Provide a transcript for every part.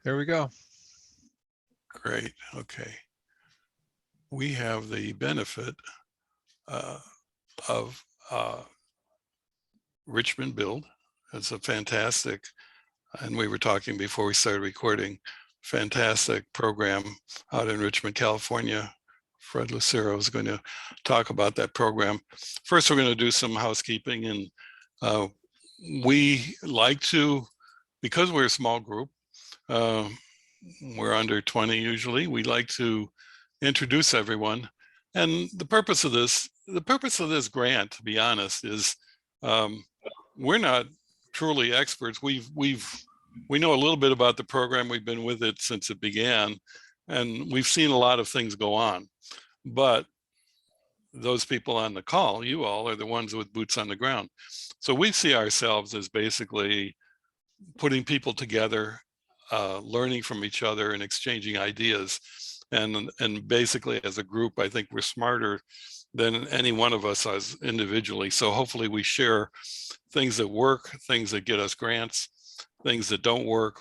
There we go. Great. Okay. We have the benefit of Richmond Build. It's a fantastic, and we were talking before we started recording, fantastic program out in Richmond, California. Fred Lucero is going to talk about that program. First, we're going to do some housekeeping, and we like to, because we're a small group, we're under 20 usually, we like to introduce everyone. And the purpose of this grant, to be honest, is we're not truly experts. We know a little bit about the program. We've been with it since it began, and we've seen a lot of things go on. But those people on the call, you all, are the ones with boots on the ground. So we see ourselves as basically putting people together, learning from each other and exchanging ideas. And basically as a group, I think we're smarter than any one of us as individually. So hopefully we share things that work, things that get us grants, things that don't work.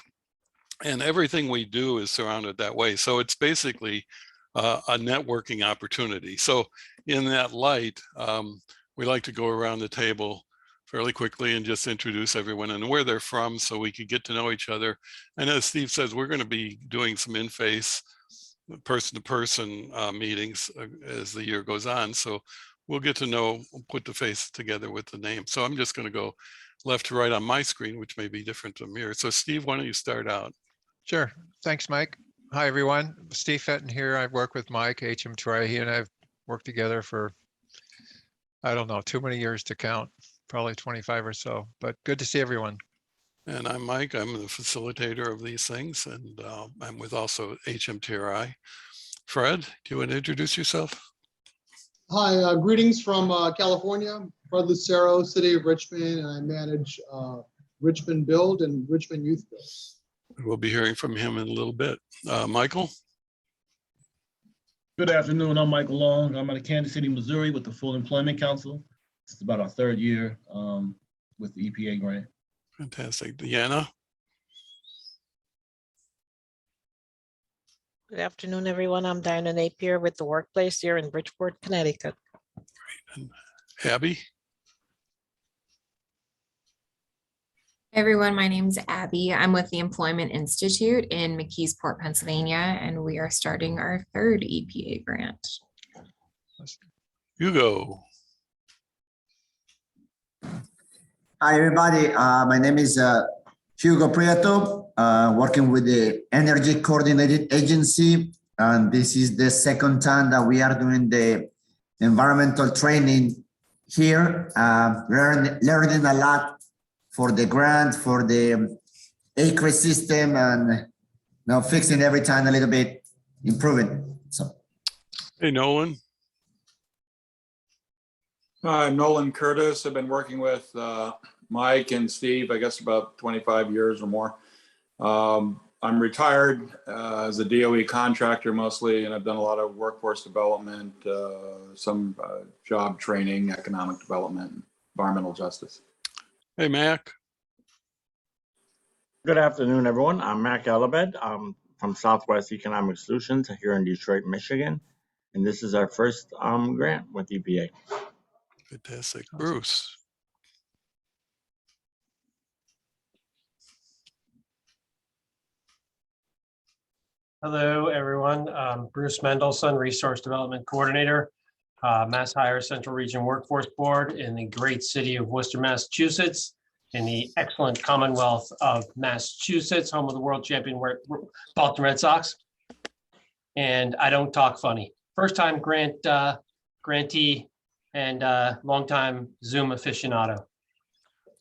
And everything we do is surrounded that way. So it's basically a networking opportunity. So in that light, we like to go around the table fairly quickly and just introduce everyone and where they're from so we could get to know each other. And as Steve says, we're going to be doing some in-face, person-to-person meetings as the year goes on. So we'll get to know, put the face together with the name. So I'm just going to go left to right on my screen, which may be different from yours. So Steve, why don't you start out? Sure. Thanks, Mike. Hi, everyone. Steve Fenton here. I work with Mike, HMTRI. He and I have worked together for, I don't know, too many years to count, probably 25 or so, but good to see everyone. And I'm Mike. I'm the facilitator of these things, and I'm with also HMTRI. Fred, do you want to introduce yourself? Hi, greetings from California. Fred Lucero, City of Richmond, and I manage Richmond Build and Richmond Youth Build. We'll be hearing from him in a little bit. Michael? Good afternoon. I'm Michael Long. I'm out of Kansas City, Missouri with the Full Employment Council. It's about our third year with the EPA grant. Fantastic. Deanna? Good afternoon, everyone. I'm Diana Napier with the Workplace here in Bridgeport, Connecticut. Great. And Abby? Hey everyone, my name is Abby. I'm with the Employment Institute in McKeesport, Pennsylvania, and we are starting our third EPA grant. Hugo? Hi, everybody. My name is Hugo Prieto, working with the Energy Coordinated Agency. And this is the second time that we are doing the environmental training here, learning a lot for the grant, for the acreage system, and fixing every time a little bit, improving. So, Hey, Nolan? Hi, Nolan Curtis. I've been working with Mike and Steve, I guess about 25 years or more. I'm retired as a DOE contractor mostly, and I've done a lot of workforce development, some job training, economic development, environmental justice. Hey, Mac? Good afternoon, everyone. I'm Mac Alabed. I'm from Southwest Economic Solutions here in Detroit, Michigan. And this is our first grant with EPA. Fantastic. Bruce? Hello, everyone. Bruce Mendelson, Resource Development Coordinator, Mass Hire Central Region Workforce Board in the great city of Worcester, Massachusetts, in the excellent Commonwealth of Massachusetts, home of the world champion Boston Red Sox. And I don't talk funny. First time grantee and longtime Zoom aficionado.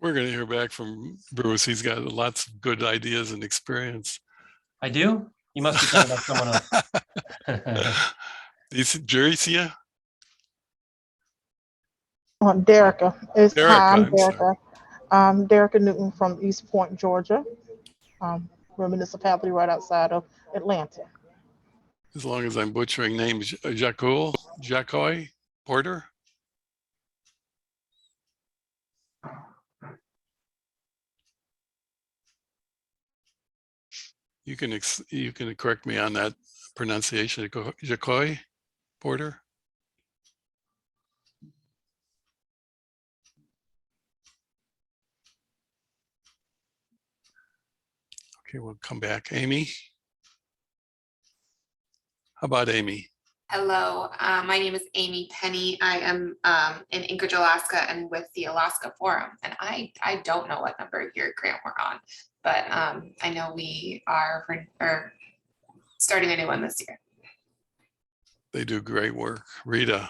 We're going to hear back from Bruce. He's got lots of good ideas and experience. I do? You must be talking about someone else. Jericia? Derica. Hi, I'm Derica. Derica Newton from East Point, Georgia. We're a municipality right outside of Atlanta. As long as I'm butchering names, Jacoy Porter? You can correct me on that pronunciation. Jacoy Porter. Okay, we'll come back. Amy. How about Amy? Hello, my name is Amy Penny. I am in Anchorage, Alaska, and with the Alaska Forum. And I don't know what number your grant we're on, but I know we are starting a new one this year. They do great work. Rita,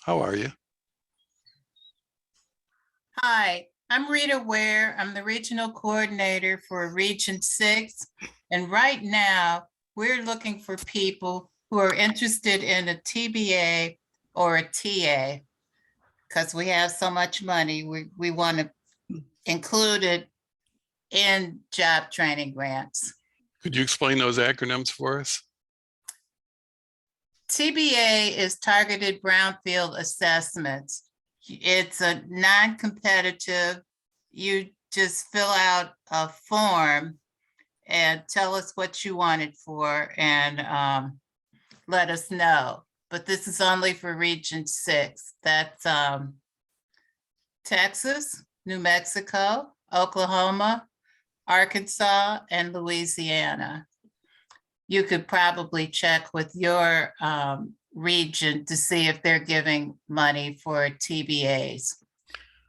how are you? Hi, I'm Rita Ware. I'm the regional coordinator for Region 6. And right now, we're looking for people who are interested in a TBA or a TA. Because we have so much money, we want to include it in job training grants. Could you explain those acronyms for us? TBA is Targeted Brownfield Assessments. It's a non-competitive, you just fill out a form and tell us what you want it for and let us know. But this is only for Region 6. That's Texas, New Mexico, Oklahoma, Arkansas, and Louisiana. You could probably check with your region to see if they're giving money for TBAs.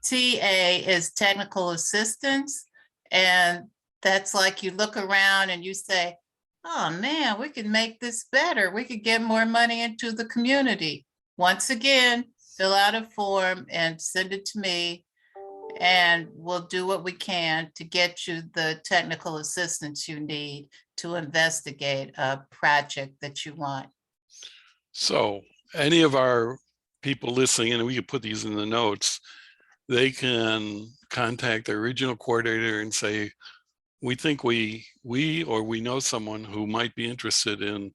TA is technical assistance, and that's like you look around and you say, oh man, we could make this better. We could get more money into the community. Once again, fill out a form and send it to me, and we'll do what we can to get you the technical assistance you need to investigate a project that you want. So any of our people listening, and we could put these in the notes, they can contact their regional coordinator and say, we think we know someone who might be interested in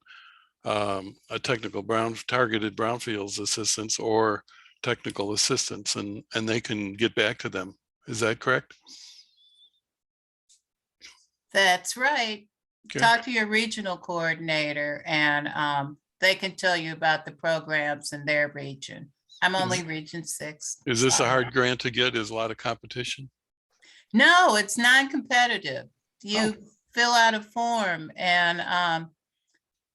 a technical targeted brownfields assistance or technical assistance, and they can get back to them. Is that correct? That's right. Okay. Talk to your regional coordinator and they can tell you about the programs in their region. I'm only Region 6. Is this a hard grant to get? Is a lot of competition? No, it's non-competitive. You fill out a form and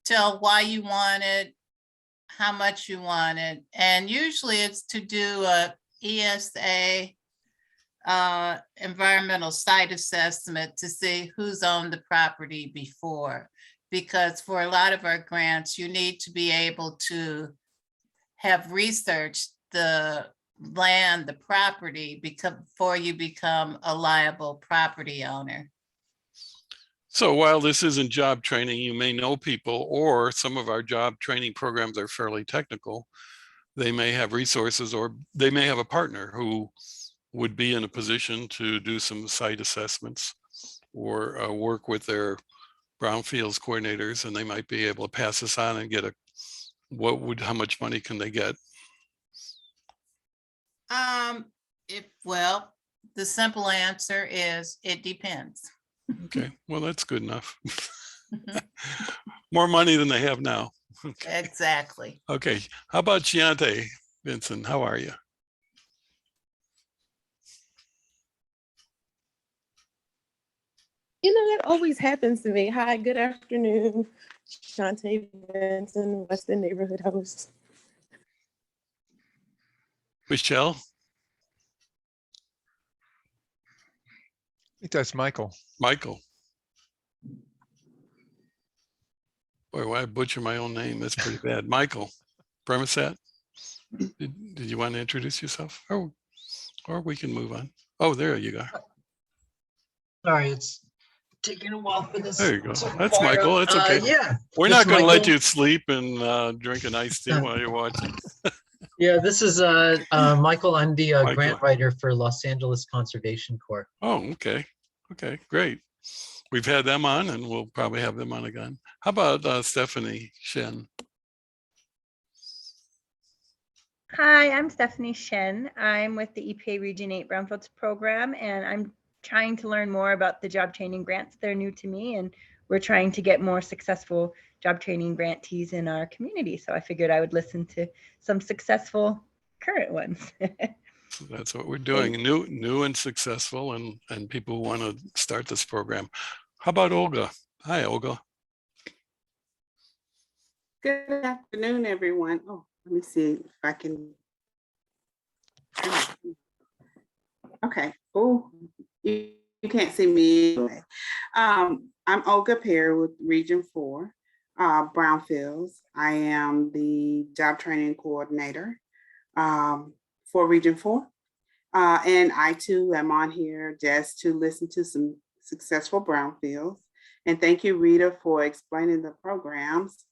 tell why you want it, how much you want it. And usually it's to do a ESA environmental site assessment to see who's owned the property before. Because for a lot of our grants, you need to be able to have researched the land, the property, before you become a liable property owner. So while this isn't job training, you may know people, or some of our job training programs are fairly technical. They may have resources, or they may have a partner who would be in a position to do some site assessments or work with their brownfields coordinators, and they might be able to pass this on and get how much money can they get? Well, the simple answer is it depends. Okay, well, that's good enough. More money than they have now. Okay. Exactly. Okay, how about Chiante Vincent? How are you? You know, that always happens to me. Hi, good afternoon. Shantae Benson, Western Neighborhood Host. Michelle? I think that's Michael. Michael. Boy, why I butcher my own name? That's pretty bad. Michael Premisat, did you want to introduce yourself? Oh, or we can move on. Oh, there you go. Sorry, it's taking a while for this. There you go. That's Michael. That's okay. Yeah. We're not going to let you sleep and drink an iced tea while you're watching. Yeah, this is Michael. I'm the grant writer for Los Angeles Conservation Corps. Oh, okay. Okay, great. We've had them on and we'll probably have them on again. How about Stephanie Shen? Hi, I'm Stephanie Shen. I'm with the EPA Region 8 Brownfields program, and I'm trying to learn more about the job training grants. They're new to me, and we're trying to get more successful job training grantees in our community. So I figured I would listen to some successful current ones. So that's what we're doing, new and successful, and people who want to start this program. How about Olga? Hi, Olga. Good afternoon, everyone. Oh, let me see if I can. Okay. Oh, you can't see me anyway. I'm Olga Perry with Region 4, Brownfields. I am the job training coordinator for Region 4. And I too am on here just to listen to some successful brownfields. And thank you, Rita, for explaining the programs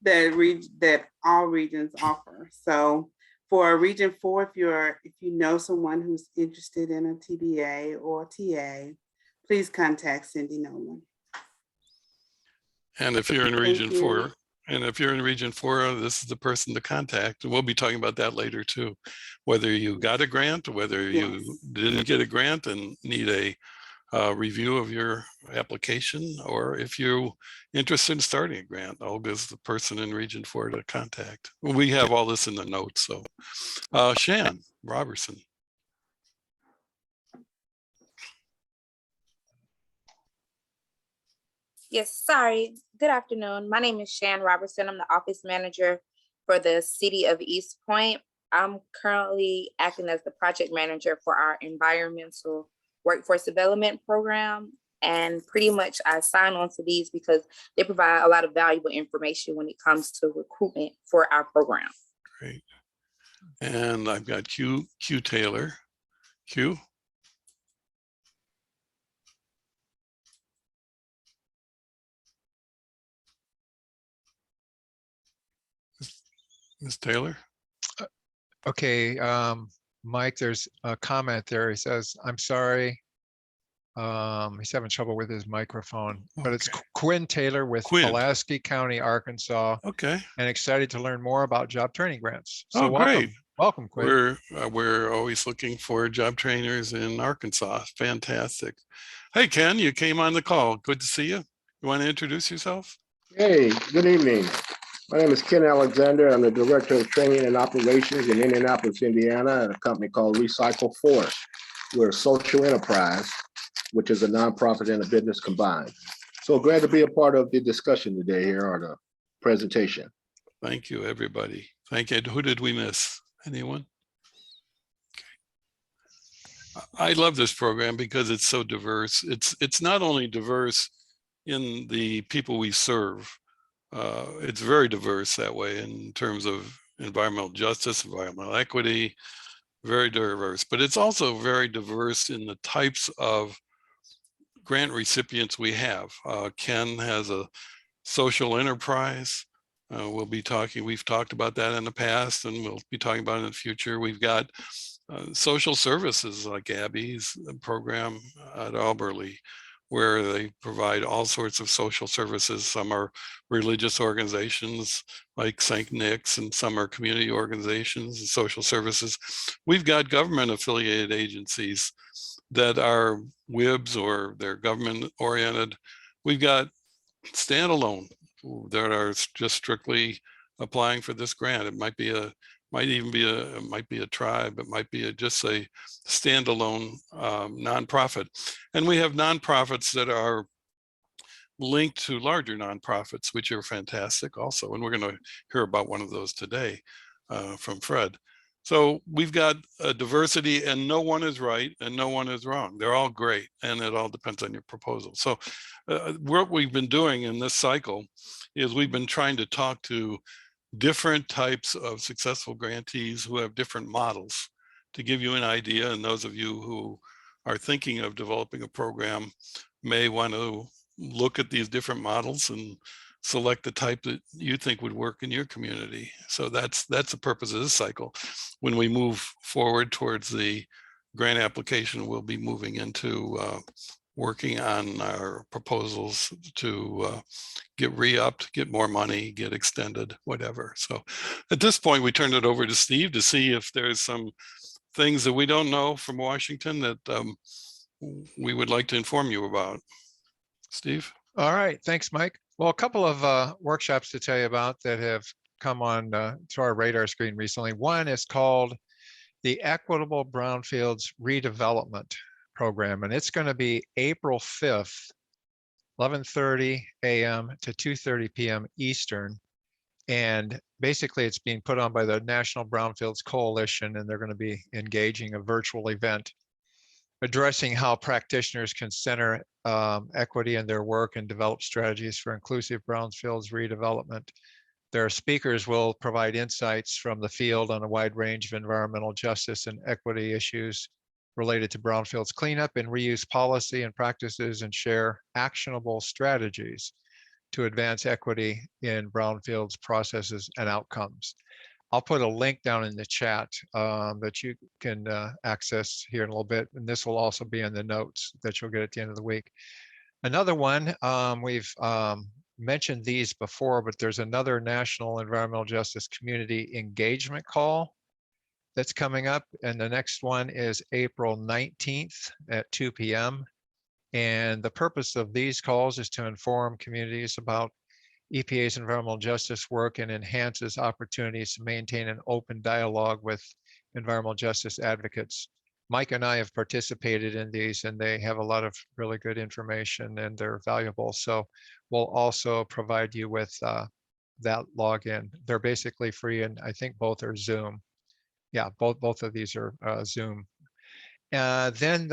that all regions offer. So for Region 4, if you know someone who's interested in a TBA or TA, please contact Cindy Nolan. And if you're in Region 4, this is the person to contact. We'll be talking about that later too. Whether you got a grant, whether you didn't get a grant and need a review of your application, or if you're interested in starting a grant, Olga's the person in Region 4 to contact. We have all this in the notes. So Shan Robertson. Yes, sorry. Good afternoon. My name is Shan Robertson. I'm the office manager for the city of East Point. I'm currently acting as the project manager for our environmental workforce development program. And pretty much I sign on to these because they provide a lot of valuable information when it comes to recruitment for our program. Great. And I've got Q Taylor. Q. Ms. Taylor? Okay, Mike, there's a comment there. He says, I'm sorry. He's having trouble with his microphone, but it's Quinn Taylor with Pulaski County, Arkansas. Okay. And excited to learn more about job training grants. So great. Welcome, Quinn. We're always looking for job trainers in Arkansas. Fantastic. Hey, Ken, you came on the call. Good to see you. You want to introduce yourself? Hey, good evening. My name is Ken Alexander. I'm the Director of Training and Operations in Indianapolis, Indiana, at a company called Recycle Force. We're a social enterprise, which is a nonprofit and a business combined. So glad to be a part of the discussion today here, or the presentation. Thank you, everybody. Thank you. Who did we miss? Anyone? Okay. I love this program because it's so diverse. It's not only diverse in the people we serve, it's very diverse that way in terms of environmental justice, environmental equity, very diverse, but it's also very diverse in the types of grant recipients we have. Ken has a social enterprise. We've talked about that in the past, and we'll be talking about it in the future. We've got social services like Abby's program at Alberley, where they provide all sorts of social services. Some are religious organizations like St. Nick's, and some are community organizations and social services. We've got government affiliated agencies that are WIBs or they're government oriented. We've got standalone that are just strictly applying for this grant. It might be a tribe, it might be just a standalone nonprofit. And we have nonprofits that are linked to larger nonprofits, which are fantastic also. And we're going to hear about one of those today from Fred. So we've got a diversity, and no one is right and no one is wrong. They're all great, and it all depends on your proposal. So what we've been doing in this cycle is we've been trying to talk to different types of successful grantees who have different models to give you an idea. And those of you who are thinking of developing a program may want to look at these different models and select the type that you think would work in your community. So that's the purpose of this cycle. When we move forward towards the grant application, we'll be moving into working on our proposals to get re-upped, get more money, get extended, whatever. So at this point, we turn it over to Steve to see if there's some things that we don't know from Washington that we would like to inform you about. Steve? All right, thanks, Mike. Well, a couple of workshops to tell you about that have come on to our radar screen recently. One is called the Equitable Brownfields Redevelopment Program, and it's going to be April 5th, 11:30 a.m. to 2:30 p.m. Eastern. And basically it's being put on by the National Brownfields Coalition, and they're going to be engaging a virtual event addressing how practitioners can center equity in their work and develop strategies for inclusive brownfields redevelopment. Their speakers will provide insights from the field on a wide range of environmental justice and equity issues related to brownfields cleanup and reuse policy and practices, and share actionable strategies to advance equity in brownfields processes and outcomes. I'll put a link down in the chat that you can access here in a little bit, and this will also be in the notes that you'll get at the end of the week. Another one, we've mentioned these before, but there's another National Environmental Justice Community Engagement Call that's coming up, and the next one is April 19th at 2 p.m. And the purpose of these calls is to inform communities about EPA's environmental justice work and enhances opportunities to maintain an open dialogue with environmental justice advocates. Mike and I have participated in these, and they have a lot of really good information, and they're valuable. So we'll also provide you with that login. They're basically free, and I think both are Zoom. Yeah, both of these are Zoom. Then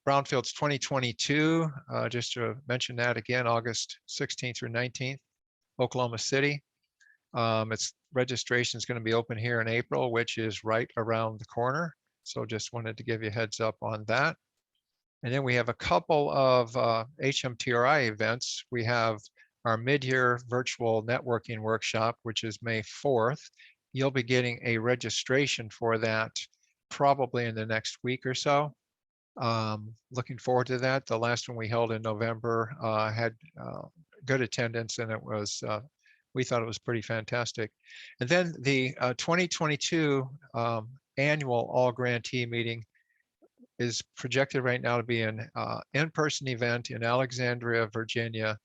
Brownfields 2022, just to mention that again, August 16th through 19th, Oklahoma City. Its registration is going to be open here in April, which is right around the corner. So just wanted to give you a heads up on that. And then we have a couple of HMTRI events. We have our mid-year virtual networking workshop, which is May 4th. You'll be getting a registration for that probably in the next week or so. Looking forward to that. The last one we held in November had good attendance, and it was we thought it was pretty fantastic. And then the 2022 annual all grantee meeting is projected right now to be an in-person event in Alexandria, Virginia,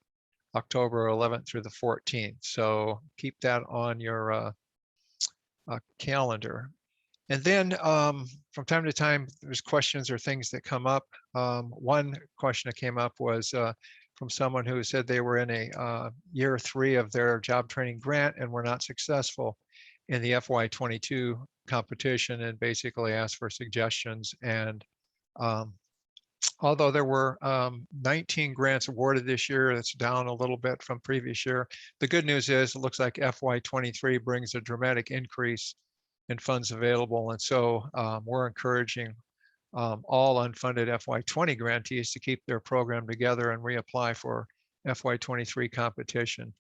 October 11th through the 14th. So keep that on your calendar. And then from time to time, there's questions or things that come up. One question that came up was from someone who said they were in a year 3 of their job training grant and were not successful in the FY22 competition, and basically asked for suggestions. And although there were 19 grants awarded this year, that's down a little bit from previous year. The good news is it looks like FY23 brings a dramatic increase in funds available. And so we're encouraging all unfunded FY20 grantees to keep their program together and reapply for FY23 competition.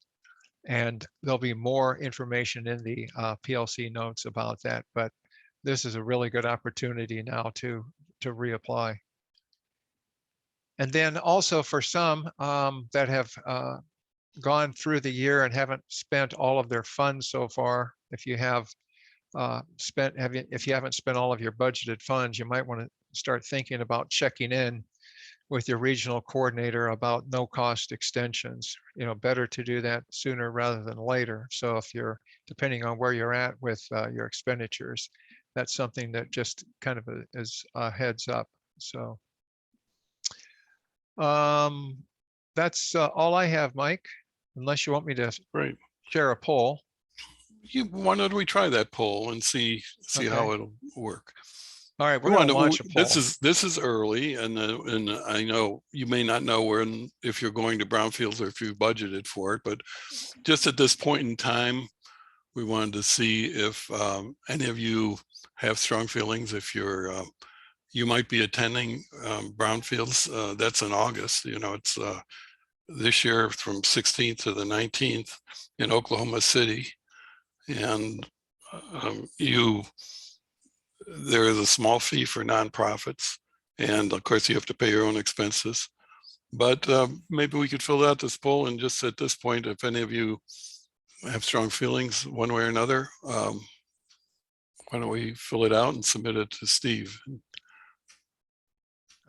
And there'll be more information in the PLC notes about that, but this is a really good opportunity now to reapply. And then also for some that have gone through the year and haven't spent all of their funds so far, if you have if you haven't spent all of your budgeted funds, you might want to start thinking about checking in with your regional coordinator about no-cost extensions. You know, better to do that sooner rather than later. So if you're, depending on where you're at with your expenditures, that's something that just kind of is a heads up. So that's all I have, Mike, unless you want me to share a poll. Why don't we try that poll and see Okay. how it'll work? All right, we're going to launch a poll. This is early, and I know you may not know if you're going to brownfields or if you budgeted for it, but just at this point in time, we wanted to see if any of you have strong feelings. If you're you might be attending brownfields. That's in August. You know, it's this year from 16th to the 19th in Oklahoma City. And there is a small fee for nonprofits, and of course you have to pay your own expenses. But maybe we could fill out this poll, and just at this point, if any of you have strong feelings one way or another, why don't we fill it out and submit it to Steve?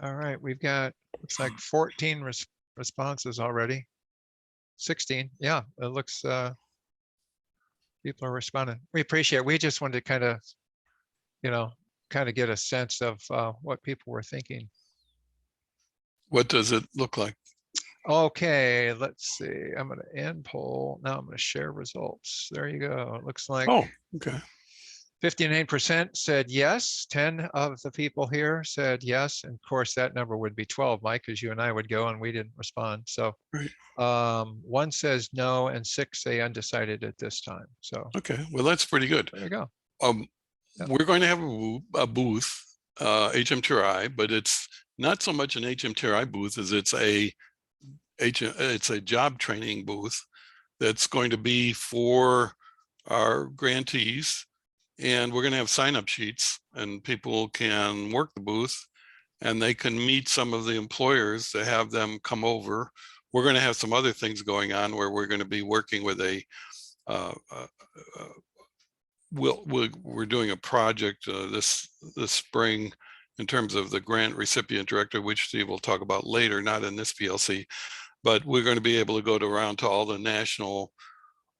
All right, we've got, looks like 14 responses already. 16, yeah, it looks, people are responding. We appreciate it. We just wanted to kind of, get a sense of what people were thinking. What does it look like? Okay, let's see. I'm going to end poll. Now I'm going to share results. There you go. It looks like Oh, okay. 59% said yes. 10 of the people here said yes. And of course, that number would be 12, Mike, because you and I would go and we didn't respond. So one says no and 6 say undecided at this time. So okay, well, that's pretty good. There you go. We're going to have a booth, HMTRI, but it's not so much an HMTRI booth as it's a job training booth that's going to be for our grantees. And we're going to have sign-up sheets and people can work the booth and they can meet some of the employers to have them come over. We're going to have some other things going on where we're going to be working with we're doing a project this spring in terms of the grant recipient director, which Steve will talk about later, not in this PLC, but we're going to be able to go around to all the national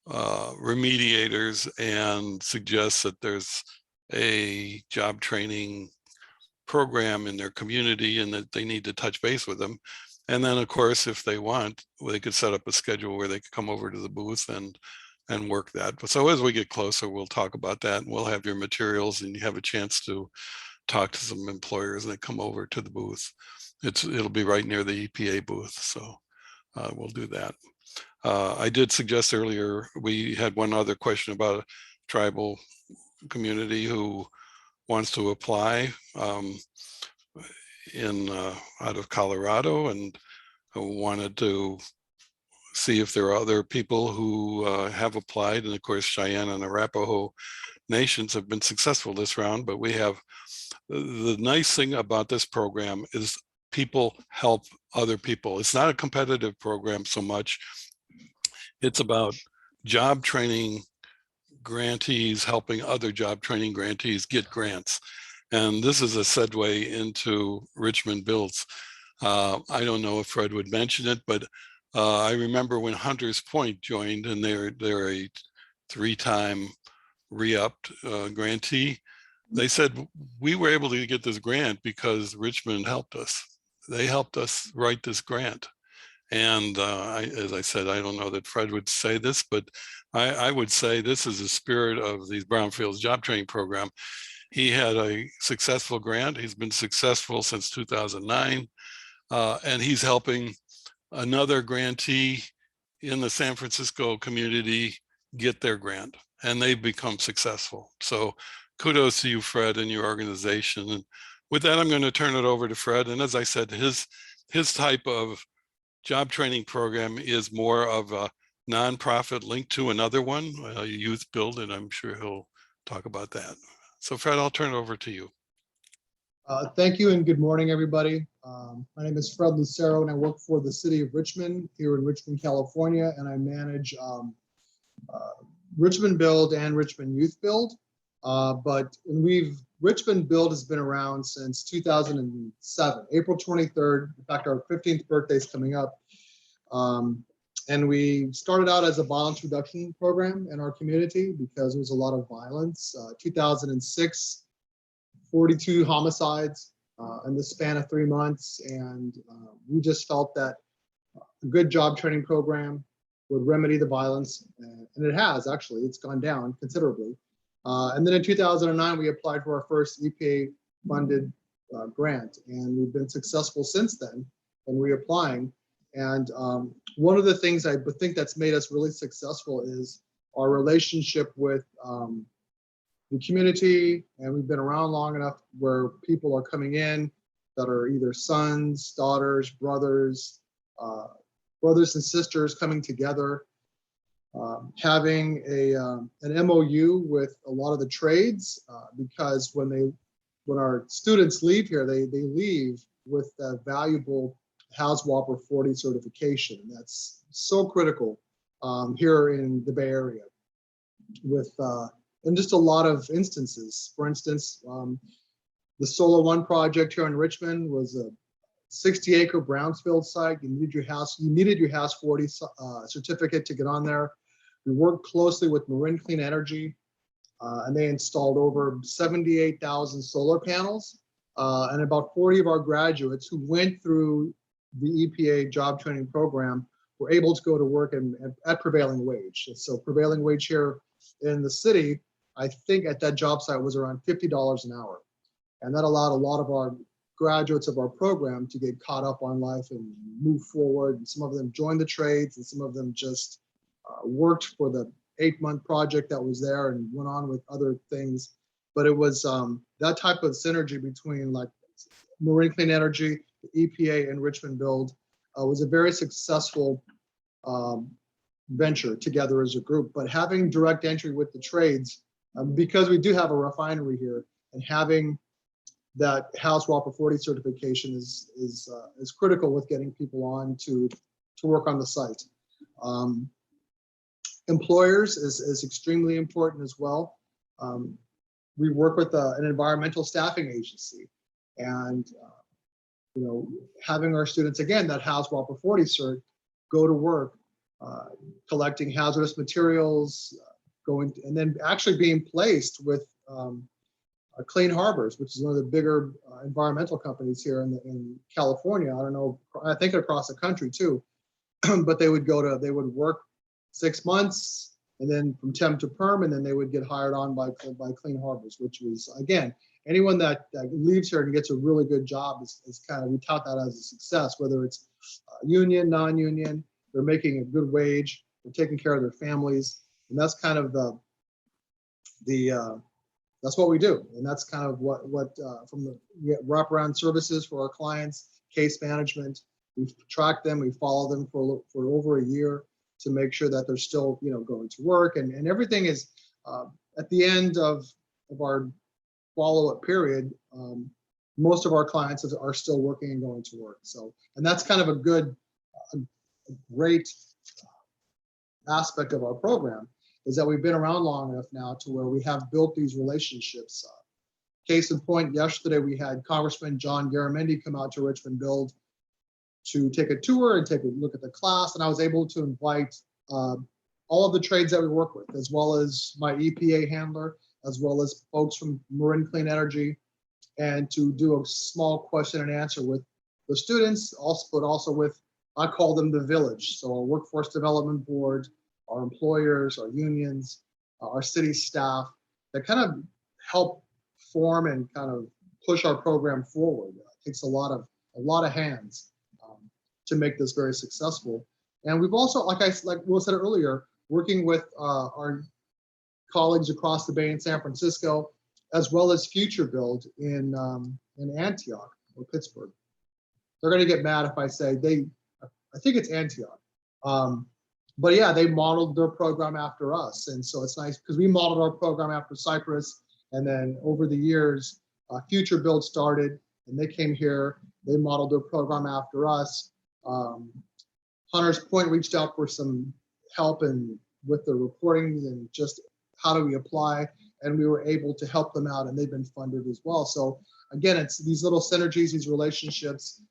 remediators and suggest that there's a job training program in their community and that they need to touch base with them. And then of course, if they want, they could set up a schedule where they could come over to the booth and work that. But so as we get closer, we'll talk about that and we'll have your materials and you have a chance to talk to some employers and they come over to the booth. It'll be right near the EPA booth. So we'll do that. I did suggest earlier, we had one other question about a tribal community who wants to apply out of Colorado and wanted to see if there are other people who have applied. And of course, Cheyenne and Arapaho nations have been successful this round, but we have, the nice thing about this program is people help other people. It's not a competitive program so much. It's about job training grantees helping other job training grantees get grants. And this is a segue into Richmond Builds. I don't know if Fred would mention it, but I remember when Hunters Point joined and they're a 3-time re-upped grantee. They said, we were able to get this grant because Richmond helped us. They helped us write this grant. And as I said, I don't know that Fred would say this, but I would say this is the spirit of the Brownfields job training program. He had a successful grant. He's been successful since 2009. And he's helping another grantee in the San Francisco community get their grant, and they've become successful. So kudos to you, Fred, and your organization. And with that, I'm going to turn it over to Fred. And as I said, his type of job training program is more of a nonprofit linked to another one, Youth Build, and I'm sure he'll talk about that. So Fred, I'll turn it over to you. Thank you and good morning, everybody. My name is Fred Lucero and I work for the city of Richmond here in Richmond, California, and I manage Richmond Build and Richmond Youth Build. Richmond Build has been around since 2007, April 23rd. In fact, our 15th birthday is coming up. And we started out as a violence reduction program in our community because there was a lot of violence. 2006, 42 homicides in the span of 3 months. And we just felt that a good job training program would remedy the violence. And it has, actually, it's gone down considerably. And then in 2009, we applied for our first EPA funded grant. And we've been successful since then in reapplying. And one of the things I think that's made us really successful is our relationship with the community. And we've been around long enough where people are coming in that are either sons, daughters, brothers and sisters coming together, having an MOU with a lot of the trades, because when our students leave here, they leave with a valuable HAZWOPER 40 certification. And that's so critical here in the Bay Area with in just a lot of instances. For instance, the Solar One project here in Richmond was a 60-acre brownfield site. You needed your House 40 certificate to get on there. We worked closely with Marin Clean Energy, and they installed over 78,000 solar panels. And about 40 of our graduates who went through the EPA job training program were able to go to work at prevailing wage. So prevailing wage here in the city, I think at that job site was around $50 an hour. And that allowed a lot of our graduates of our program to get caught up on life and move forward. And some of them joined the trades, and some of them just worked for the 8-month project that was there and went on with other things. But it was that type of synergy between like Marin Clean Energy, the EPA, and Richmond Build was a very successful venture together as a group. But having direct entry with the trades, because we do have a refinery here, and having that House WAPA 40 certification is critical with getting people on to work on the site. Employers is extremely important as well. We work with an environmental staffing agency, and having our students, again, that House WAPA 40 cert, go to work collecting hazardous materials, and then actually being placed with Clean Harbors, which is one of the bigger environmental companies here in California. I don't know, I think across the country too. But they would work 6 months, and then from temp to perm, and then they would get hired on by Clean Harbors, which was, again, anyone that leaves here and gets a really good job is kind of, we tout that as a success, whether it's union, non-union, they're making a good wage, they're taking care of their families, and that's kind of that's what we do. And that's kind of what from the wraparound services for our clients, case management. We've tracked them, we follow them for over a year to make sure that they're still, going to work, and everything is at the end of our follow-up period. Most of our clients are still working and going to work. So, and that's kind of a great aspect of our program, is that we've been around long enough now to where we have built these relationships. Case in point, yesterday we had Congressman John Garamendi come out to Richmond Build to take a tour and take a look at the class, and I was able to invite all of the trades that we work with, as well as my EPA handler, as well as folks from Marin Clean Energy, and to do a small question and answer with the students, but also with, I call them the village. So our workforce development board, our employers, our unions, our city staff, that kind of help form and kind of push our program forward. It takes a lot of hands to make this very successful. And we've also, like Will said earlier, working with our colleagues across the Bay in San Francisco, as well as Future Build in Antioch or Pittsburgh. They're going to get mad if I say I think it's Antioch. But yeah, they modeled their program after us. And so it's nice because we modeled our program after Cypress. And then over the years, Future Build started and they came here. They modeled their program after us. Hunters Point reached out for some help with the reporting and just how do we apply. And we were able to help them out, and they've been funded as well. So again, it's these little synergies, these relationships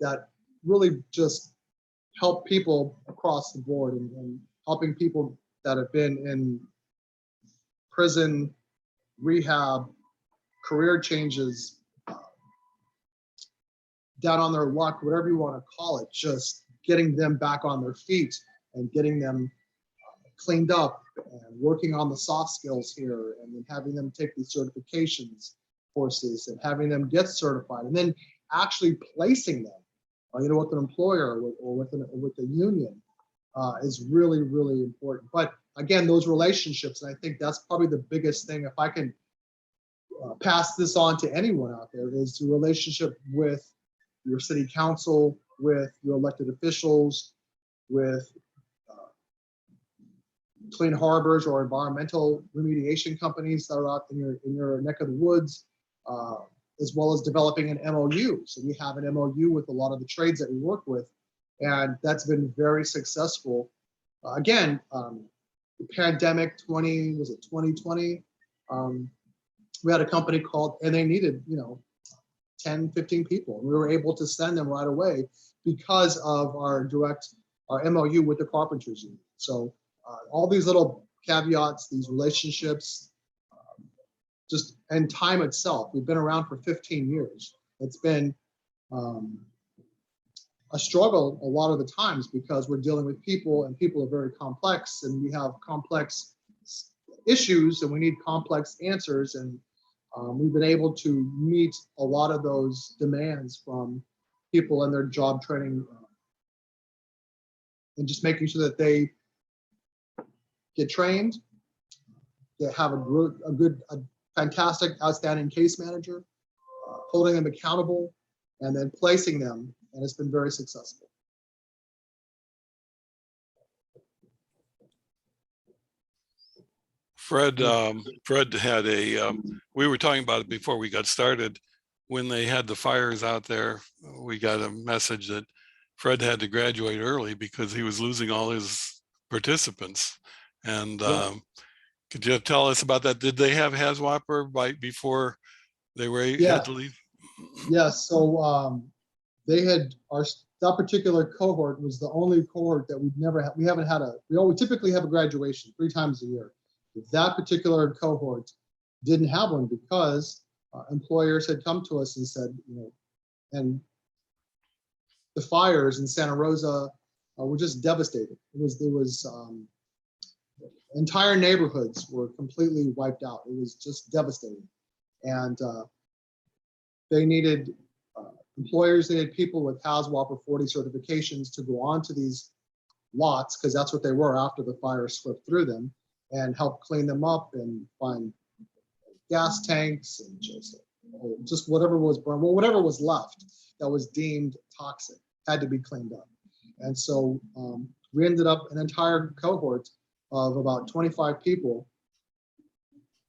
that really just help people across the board, and helping people that have been in prison, rehab, career changes, down on their luck, whatever you want to call it, just getting them back on their feet and getting them cleaned up and working on the soft skills here, and then having them take these certifications courses and having them get certified, and then actually placing them with an employer or with the union is really, really important. But again, those relationships, and I think that's probably the biggest thing, if I can pass this on to anyone out there, is the relationship with your city council, with your elected officials, with Clean Harbors or environmental remediation companies that are out in your neck of the woods, as well as developing an MOU. So we have an MOU with a lot of the trades that we work with, and that's been very successful. Again, the pandemic 2020, we had a company called, and they needed, 10, 15 people. We were able to send them right away because of our MOU with the Carpenters Union. So all these little caveats, these relationships, and time itself. We've been around for 15 years. It's been a struggle a lot of the times because we're dealing with people, and people are very complex, and we have complex issues, and we need complex answers. And we've been able to meet a lot of those demands from people in their job training, and just making sure that they get trained, they have a fantastic, outstanding case manager, holding them accountable, and then placing them, and it's been very successful. Fred had we were talking about it before we got started. When they had the fires out there, we got a message that Fred had to graduate early because he was losing all his participants. And could you tell us about that? Did they have HAZWOPER before they were had to leave? Yes, so they had that particular cohort was the only cohort that we haven't had we typically have a graduation 3 times a year. That particular cohort didn't have one because employers had come to us and said, and the fires in Santa Rosa were just devastating. There was entire neighborhoods were completely wiped out. It was just devastating. And they needed, employers needed people with HAZWOPER 40 certifications to go onto these lots, because that's what they were after the fire swept through them, and help clean them up and find gas tanks and just whatever was burned, whatever was left that was deemed toxic had to be cleaned up. And so we ended up an entire cohort of about 25 people.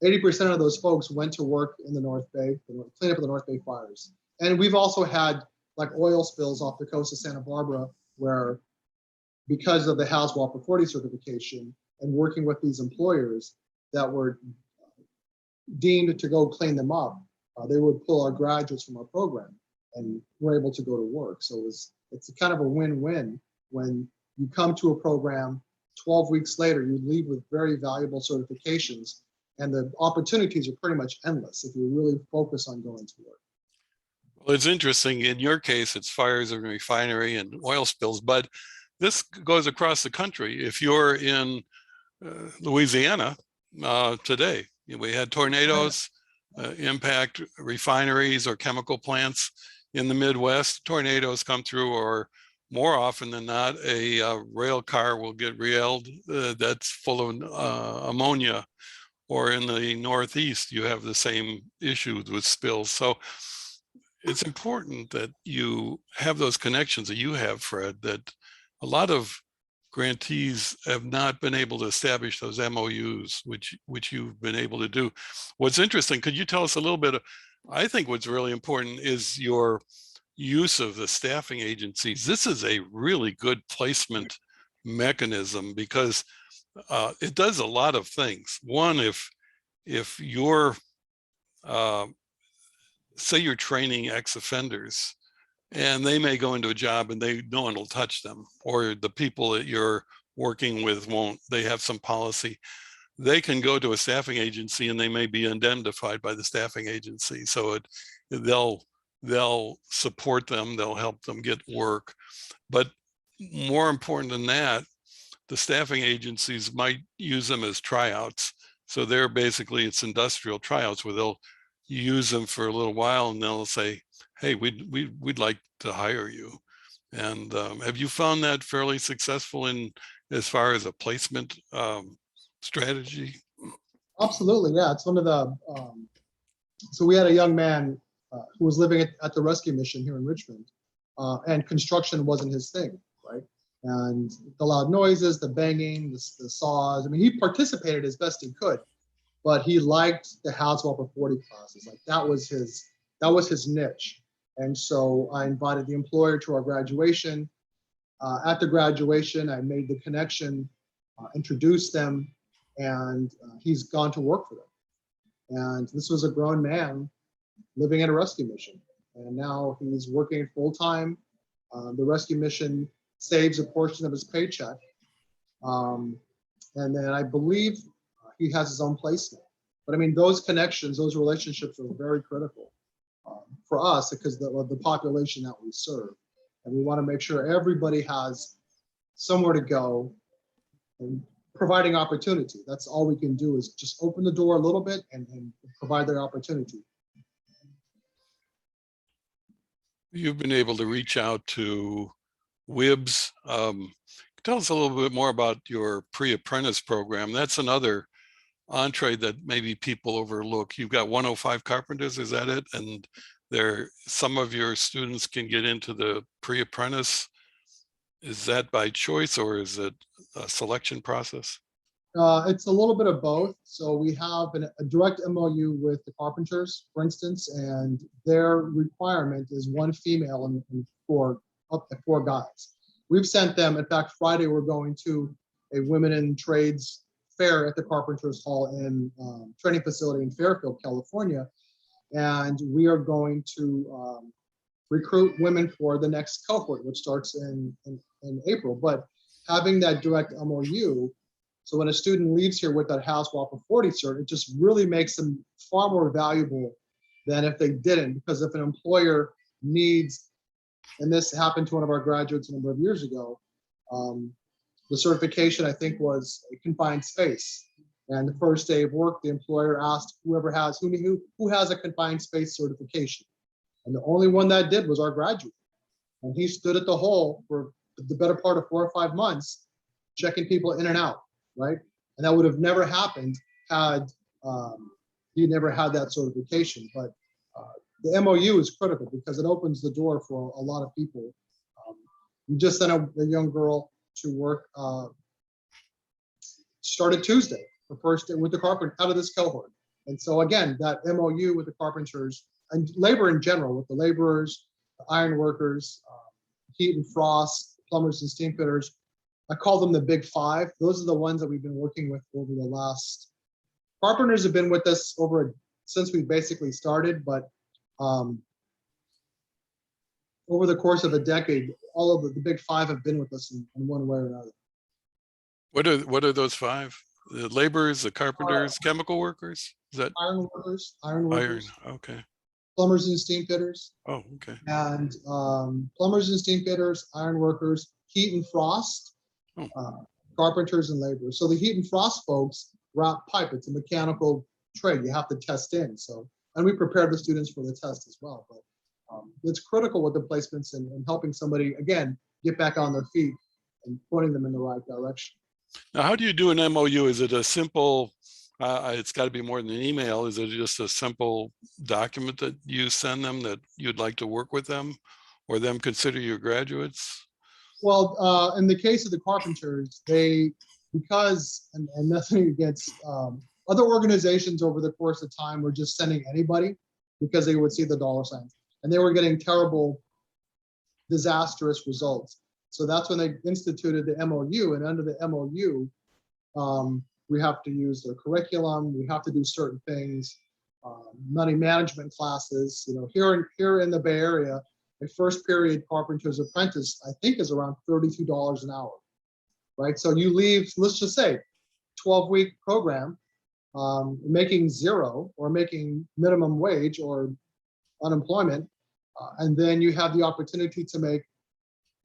80% of those folks went to work in the North Bay, clean up the North Bay fires. And we've also had like oil spills off the coast of Santa Barbara, where because of the HAZWOPER 40 certification and working with these employers that were deemed to go clean them up, they would pull our graduates from our program and we're able to go to work. So it's a kind of a win-win when you come to a program, 12 weeks later, you leave with very valuable certifications, and the opportunities are pretty much endless if you really focus on going to work. Well, it's interesting. In your case, it's fires in a refinery and oil spills, but this goes across the country. If you're in Louisiana today, we had tornadoes impact refineries or chemical plants in the Midwest. Tornadoes come through, or more often than not, a rail car will get railed that's full of ammonia. Or in the Northeast, you have the same issues with spills. So it's important that you have those connections that you have, Fred, that a lot of grantees have not been able to establish those MOUs, which you've been able to do. What's interesting, could you tell us a little bit? I think what's really important is your use of the staffing agencies. This is a really good placement mechanism because it does a lot of things. One, if you're, say you're training ex-offenders, and they may go into a job and no one will touch them, or the people that you're working with won't, they have some policy. They can go to a staffing agency and they may be indemnified by the staffing agency. So they'll support them, they'll help them get work. But more important than that, the staffing agencies might use them as tryouts. So they're basically, it's industrial tryouts where they'll use them for a little while and they'll say, hey, we'd like to hire you. And have you found that fairly successful in as far as a placement strategy? Absolutely, yeah. It's one of the, so we had a young man who was living at the rescue mission here in Richmond, and construction wasn't his thing, right? And the loud noises, the banging, the saws, I mean, he participated as best he could, but he liked the HAZWOPER 40 classes. Like that was his niche. And so I invited the employer to our graduation. At the graduation, I made the connection, introduced them, and he's gone to work for them. And this was a grown man living in a rescue mission. and now he's working full-time. The rescue mission saves a portion of his paycheck. And then I believe he has his own place now. But I mean, those connections, those relationships are very critical for us because of the population that we serve. And we want to make sure everybody has somewhere to go and providing opportunity. That's all we can do is just open the door a little bit and provide their opportunity. You've been able to reach out to WIBS. Tell us a little bit more about your pre-apprentice program. That's another entree that maybe people overlook. You've got 105 carpenters, is that it? And some of your students can get into the pre-apprentice. Is that by choice or is it a selection process? It's a little bit of both. So we have a direct MOU with the carpenters, for instance, and their requirement is 1 female and up to 4 guys. We've sent them, in fact, Friday, we're going to a women in trades fair at the Carpenters Hall in training facility in Fairfield, California. And we are going to recruit women for the next cohort, which starts in April. But having that direct MOU, so when a student leaves here with that House WAPA 40 cert, it just really makes them far more valuable than if they didn't. Because if an employer needs, and this happened to one of our graduates a number of years ago, the certification, I think, was a confined space. And the first day of work, the employer asked whoever has, who has a confined space certification. And the only one that did was our graduate. And he stood at the hole for the better part of 4 or 5 months, checking people in and out, right? And that would have never happened had he never had that certification. But the MOU is critical because it opens the door for a lot of people. We just sent a young girl to work, started Tuesday, the first day with the carpenter out of this cohort. And so again, that MOU with the carpenters and labor in general, with the laborers, the iron workers, heat and frost, plumbers and steam fitters, I call them the big 5. Those are the ones that we've been working with over the last, carpenters have been with us since we basically started, but over the course of a decade, all of the big 5 have been with us in one way or another. What are those 5? The laborers, the carpenters, chemical workers? Is that iron workers, okay. Plumbers and steam fitters. Oh, okay. And plumbers and steam fitters, iron workers, heat and frost, carpenters and laborers. So the heat and frost folks wrap pipe. It's a mechanical trade. You have to test in. So, and we prepare the students for the test as well. But it's critical with the placements and helping somebody, again, get back on their feet and pointing them in the right direction. Now, how do you do an MOU? Is it a simple, it's got to be more than an email. Is it just a simple document that you send them that you'd like to work with them or them consider you graduates? Well, in the case of the carpenters, and nothing against other organizations over the course of time were just sending anybody because they would see the dollar signs. And they were getting terrible, disastrous results. So that's when they instituted the MOU. And under the MOU, we have to use their curriculum. We have to do certain things, money management classes. You know, here in the Bay Area, a first period carpenter's apprentice, I think, is around $32 an hour, right? So you leave, let's just say, 12-week program, making 0 or making minimum wage or unemployment, and then you have the opportunity to make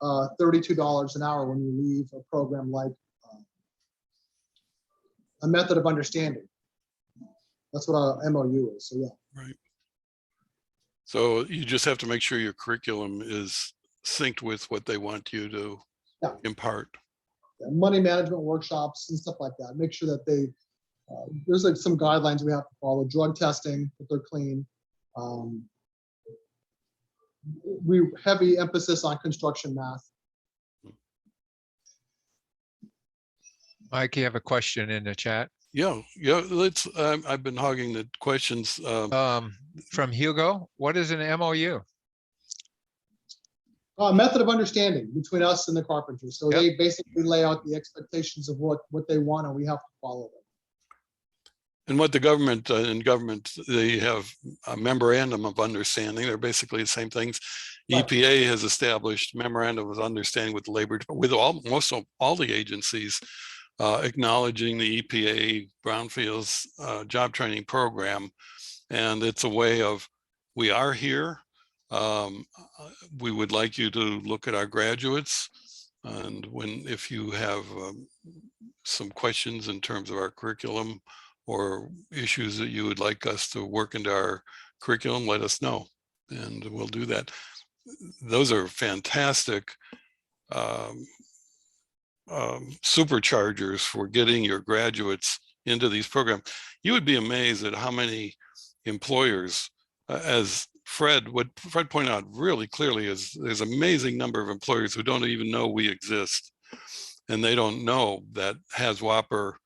$32 an hour when you leave a program like a method of understanding. That's what our MOU is. So yeah. Right. So you just have to make sure your curriculum is synced with what they want you to impart. Yeah, money management workshops and stuff like that. Make sure that they there's like some guidelines we have to follow. Drug testing, that they're clean. We heavy emphasis on construction math. Mike, you have a question in the chat. Yeah. Let's. I've been hogging the questions. From Hugo, what is an MOU? Method of understanding between us and the carpenters. So they basically lay out the expectations of what they want, and we have to follow them. And what the government they have a memorandum of understanding. They're basically the same things. EPA has established memorandum of understanding with labor, with most of all the agencies, acknowledging the EPA Brownfields job training program. And it's a way of, we are here. We would like you to look at our graduates. And if you have some questions in terms of our curriculum or issues that you would like us to work into our curriculum, let us know, and we'll do that. Those are fantastic superchargers for getting your graduates into these programs. You would be amazed at how many employers, as what Fred pointed out really clearly, is there's an amazing number of employers who don't even know we exist, and they don't know that HAZWOPER,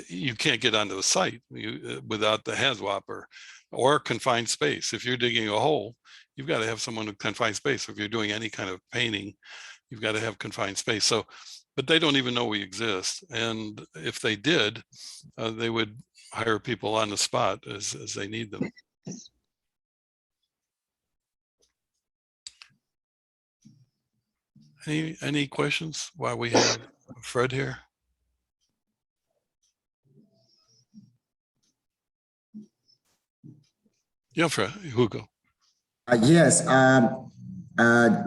you can't get onto the site without the HAZWOPER or confined space. If you're digging a hole, you've got to have someone with confined space. If you're doing any kind of painting, you've got to have confined space. So, but they don't even know we exist. And if they did, they would hire people on the spot as they need them. Any questions while we have Fred here? Yeah, Fred, Hugo. Yes,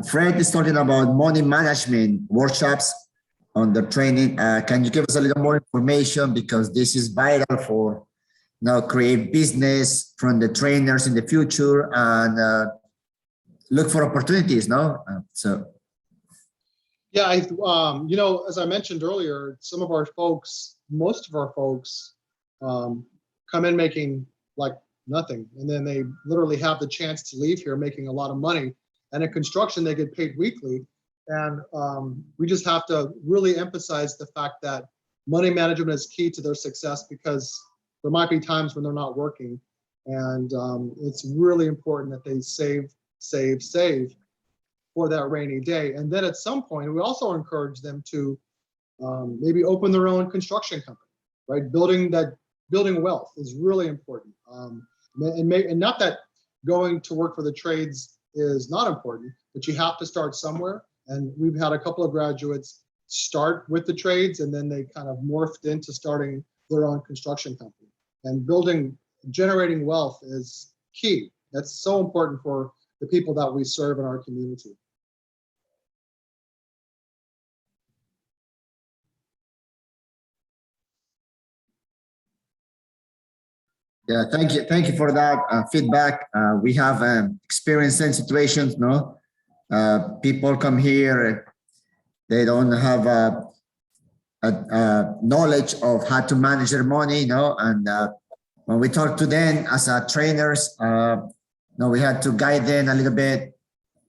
Fred is talking about money management workshops on the training. Can you give us a little more information, because this is vital for create business from the trainers in the future and look for opportunities. Yeah, as I mentioned earlier, some of our folks, most of our folks, come in making like nothing, and then they literally have the chance to leave here making a lot of money. And in construction, they get paid weekly. And we just have to really emphasize the fact that money management is key to their success, because there might be times when they're not working. And it's really important that they save for that rainy day. And then at some point, we also encourage them to maybe open their own construction company, right? Building wealth is really important. And not that going to work for the trades is not important, but you have to start somewhere. And we've had a couple of graduates start with the trades, and then they kind of morphed into starting their own construction company. And generating wealth is key. That's so important for the people that we serve in our community. Yeah, thank you for that feedback. We have experienced in situations, people come here, they don't have a knowledge of how to manage their money, and when we talk to them as trainers, we had to guide them a little bit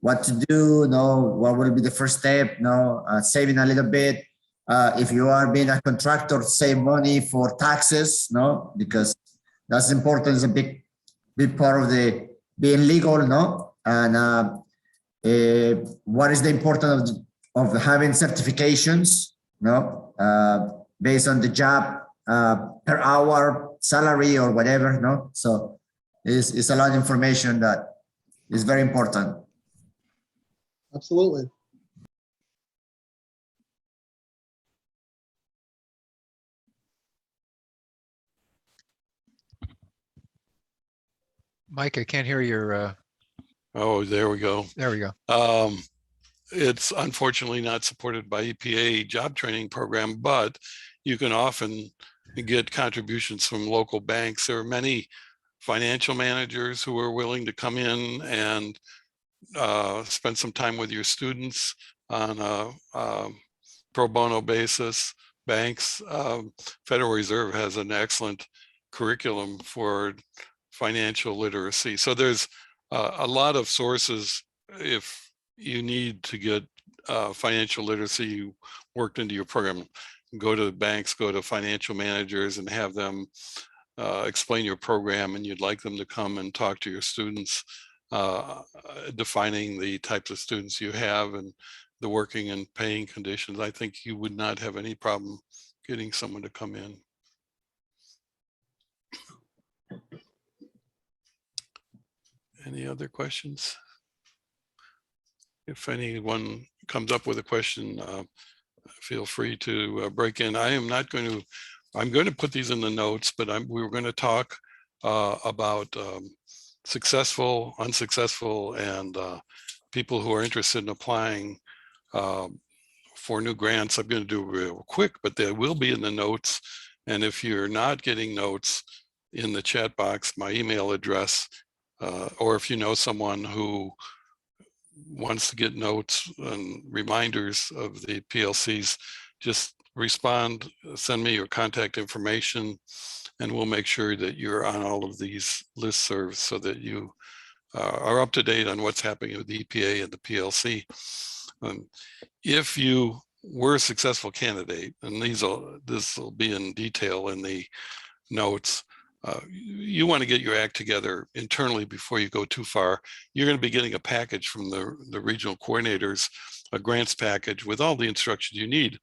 what to do, what will be the first step, saving a little bit. If you are being a contractor, save money for taxes, because that's important. It's a big part of the being legal, and what is the importance of having certifications, based on the job per hour salary or whatever, so it's a lot of information that is very important. Absolutely. Mike, I can't hear your. Oh, there we go. There we go. It's unfortunately not supported by EPA job training program, but you can often get contributions from local banks. There are many financial managers who are willing to come in and spend some time with your students on a pro bono basis. Banks, Federal Reserve has an excellent curriculum for financial literacy. So there's a lot of sources if you need to get financial literacy worked into your program. Go to banks, go to financial managers and have them explain your program, and you'd like them to come and talk to your students, defining the types of students you have and the working and paying conditions. I think you would not have any problem getting someone to come in. Any other questions? If anyone comes up with a question, feel free to break in. I'm going to put these in the notes, but we were going to talk about successful, unsuccessful, and people who are interested in applying for new grants. I'm going to do real quick, but they will be in the notes. And if you're not getting notes in the chat box, my email address, or if you know someone who wants to get notes and reminders of the PLCs, just respond, send me your contact information, and we'll make sure that you're on all of these listservs so that you are up to date on what's happening with the EPA and the PLC. If you were a successful candidate, and this will be in detail in the notes, you want to get your act together internally before you go too far. You're going to be getting a package from the regional coordinators, a grants package with all the instructions you need.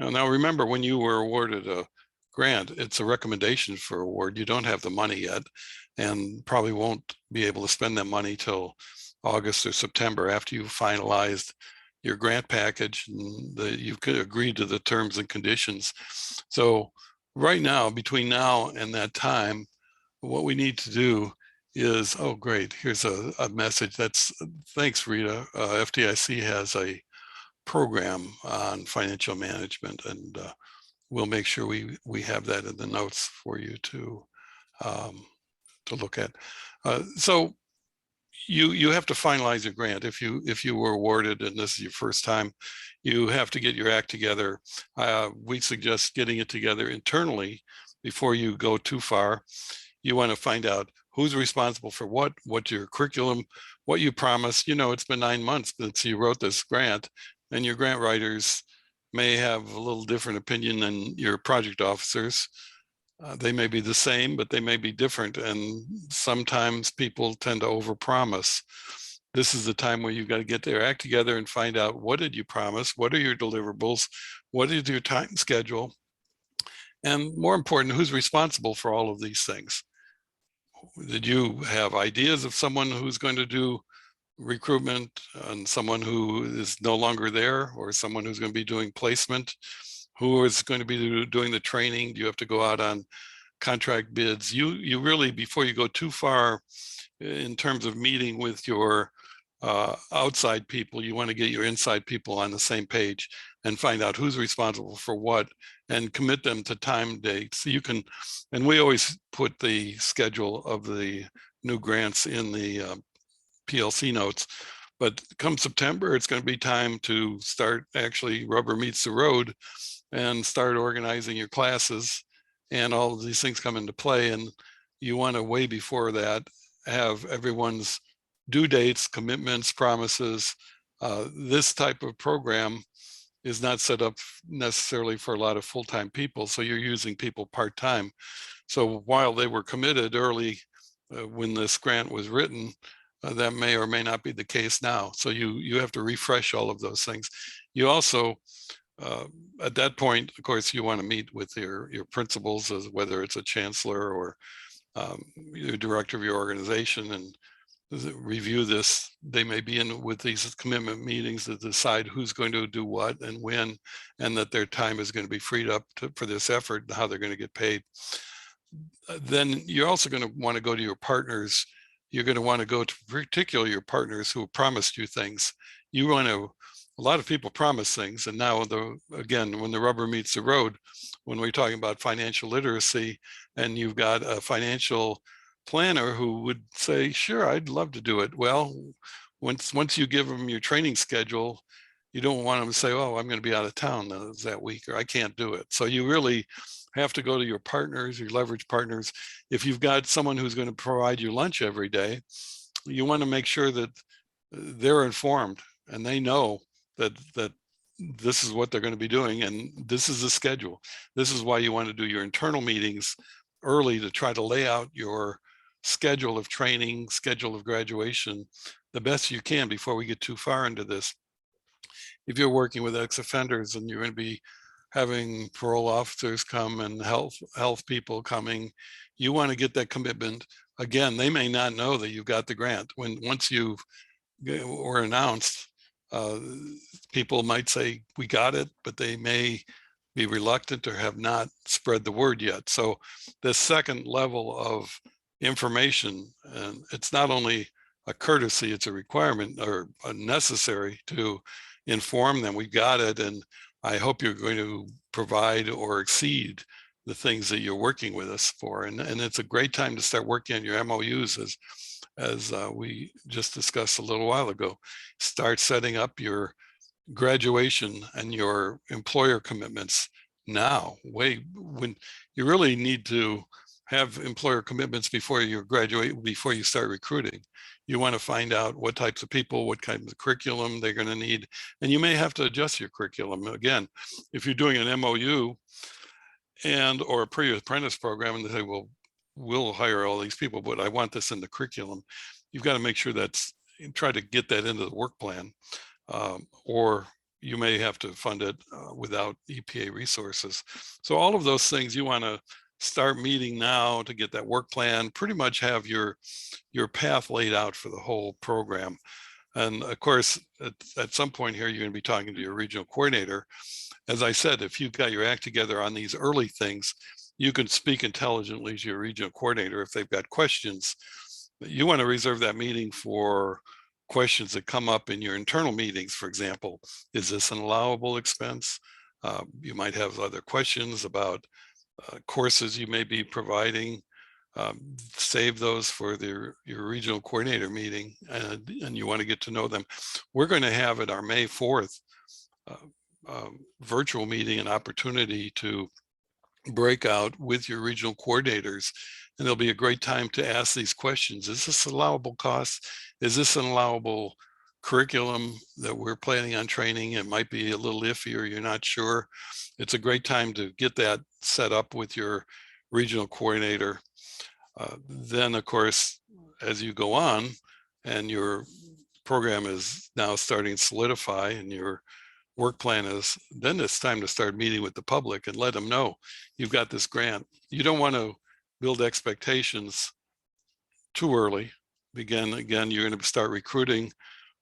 Now remember, when you were awarded a grant, it's a recommendation for award. You don't have the money yet, and probably won't be able to spend that money till August or September after you've finalized your grant package and you've agreed to the terms and conditions. So right now, between now and that time, what we need to do is, oh great, here's a message. Thanks Rita. FDIC has a program on financial management, and we'll make sure we have that in the notes for you to look at. So you have to finalize your grant. If you were awarded and this is your first time, you have to get your act together. We suggest getting it together internally before you go too far. You want to find out who's responsible for what your curriculum, what you promised. You know, it's been 9 months since you wrote this grant, and your grant writers may have a little different opinion than your project officers. They may be the same, but they may be different. And sometimes people tend to overpromise. This is the time where you've got to get their act together and find out, what did you promise? What are your deliverables? What is your time schedule? And more important, who's responsible for all of these things? Did you have ideas of someone who's going to do recruitment and someone who is no longer there, or someone who's going to be doing placement? Who is going to be doing the training? Do you have to go out on contract bids? You really, before you go too far in terms of meeting with your outside people, you want to get your inside people on the same page and find out who's responsible for what and commit them to time dates. You can, and we always put the schedule of the new grants in the PLC notes. But come September, it's going to be time to start, actually rubber meets the road, and start organizing your classes, and all of these things come into play. And you want to, way before that, have everyone's due dates, commitments, promises. This type of program is not set up necessarily for a lot of full-time people, so you're using people part-time. So while they were committed early when this grant was written, that may or may not be the case now. So you have to refresh all of those things. You also, at that point, of course, you want to meet with your principals, as whether it's a chancellor or your director of your organization, and review this. They may be in with these commitment meetings to decide who's going to do what and when, and that their time is going to be freed up for this effort and how they're going to get paid. Then you're also going to want to go to your partners. You're going to want to go to particularly your partners who promised you things. You want to, a lot of people promise things, and now again, when the rubber meets the road, when we're talking about financial literacy, and you've got a financial planner who would say, sure, I'd love to do it. Well, once you give them your training schedule, you don't want them to say, oh, I'm going to be out of town that week, or I can't do it. So you really have to go to your partners, your leverage partners. If you've got someone who's going to provide you lunch every day, you want to make sure that they're informed and they know that this is what they're going to be doing, and this is the schedule. This is why you want to do your internal meetings early, to try to lay out your schedule of training, schedule of graduation, the best you can before we get too far into this. If you're working with ex-offenders and you're going to be having parole officers come and health people coming, you want to get that commitment again, they may not know that you got the grant. Once you were announced, people might say, we got it, but they may be reluctant or have not spread the word yet. So the second level of information, and it's not only a courtesy, it's a requirement or a necessary to inform them we got it, and I hope you're going to provide or exceed the things that you're working with us for. And it's a great time to start working on your MOUs, as we just discussed a little while ago. Start setting up your graduation and your employer commitments now. When you really need to have employer commitments before you graduate, before you start recruiting. You want to find out what types of people, what kind of curriculum they're going to need, and you may have to adjust your curriculum. Again, if you're doing an MOU and or a pre-apprentice program and they say, well, we'll hire all these people, but I want this in the curriculum, you've got to make sure that's, try to get that into the work plan, or you may have to fund it without EPA resources. So all of those things you want to start meeting now to get that work plan, pretty much have your path laid out for the whole program. And of course, at some point here, you're going to be talking to your regional coordinator. As I said, if you've got your act together on these early things, you can speak intelligently to your regional coordinator if they've got questions. You want to reserve that meeting for questions that come up in your internal meetings. For example, is this an allowable expense? You might have other questions about courses you may be providing. Save those for your regional coordinator meeting, and you want to get to know them. We're going to have at our May 4th virtual meeting an opportunity to break out with your regional coordinators, and there'll be a great time to ask these questions. Is this allowable cost? Is this an allowable curriculum that we're planning on training? It might be a little iffy or you're not sure. It's a great time to get that set up with your regional coordinator. Then, of course, as you go on and your program is now starting to solidify and your work plan is, then it's time to start meeting with the public and let them know you've got this grant. You don't want to build expectations too early. Again, you're going to start recruiting,